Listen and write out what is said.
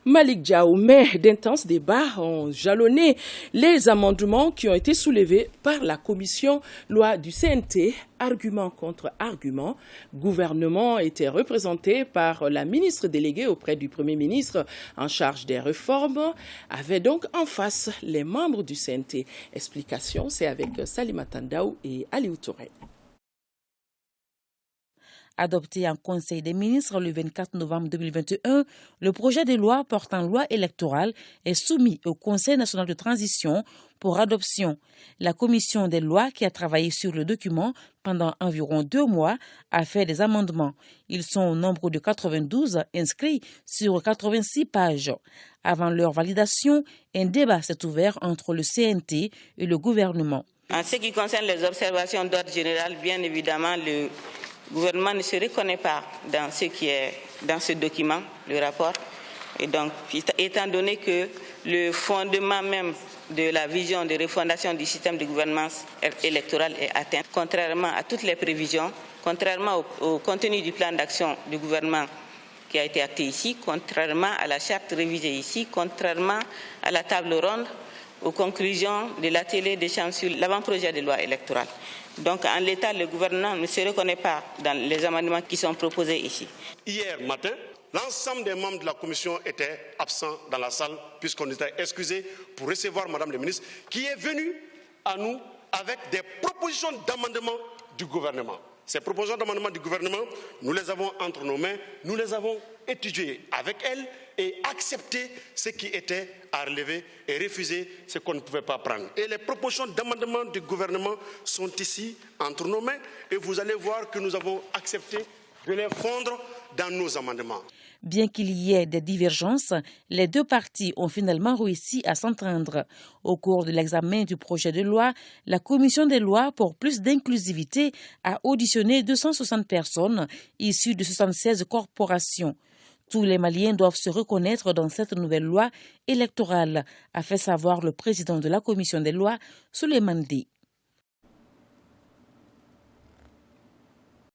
Malik Diaw, mais d'intenses débats ont jalonné les amendements qui ont été soulevés par la commission loi du CNT, argument contre argument. Le gouvernement était représenté par la ministre déléguée auprès du Premier ministre en charge des réformes, avait donc en face les membres du CNT. Explication, c'est avec Salimata Ndaw et Aliou Touré. Adopté en Conseil des ministres le 24 novembre 2021, le projet de loi portant loi électorale est soumis au Conseil national de transition pour adoption. La commission des lois qui a travaillé sur le document pendant environ 2 mois a fait des amendements. Ils sont au nombre de 92 inscrits sur 86 pages. Avant leur validation, un débat s'est ouvert entre le CNT et le gouvernement. En ce qui concerne les observations d'ordre général, bien évidemment, le gouvernement ne se reconnaît pas dans ce qui est dans ce document, le rapport. Et donc, étant donné que le fondement même de la vision de refondation du système de gouvernance électorale est atteint, contrairement à toutes les prévisions, contrairement au contenu du plan d'action du gouvernement qui a été acté ici, contrairement à la charte révisée ici, contrairement à la table ronde, aux conclusions de l'atelier d'échange sur l'avant-projet de loi électorale. Donc, en l'état, le gouvernement ne se reconnaît pas dans les amendements qui sont proposés ici. Hier matin, l'ensemble des membres de la commission étaient absents dans la salle puisqu'on était excusés pour recevoir Madame la ministre qui est venue à nous avec des propositions d'amendement du gouvernement. Ces propositions d'amendement du gouvernement, nous les avons entre nos mains, nous les avons étudiées avec elle et accepté ce qui était à relever et refuser ce qu'on ne pouvait pas prendre. Et les propositions d'amendement du gouvernement sont ici entre nos mains et vous allez voir que nous avons accepté de les fondre dans nos amendements. Bien qu'il y ait des divergences, les deux parties ont finalement réussi à s'entendre. Au cours de l'examen du projet de loi, la Commission des lois pour plus d'inclusivité a auditionné 260 personnes issues de 76 corporations. Tous les Maliens doivent se reconnaître dans cette nouvelle loi électorale, a fait savoir le président de la Commission des lois, Souleymane Dey.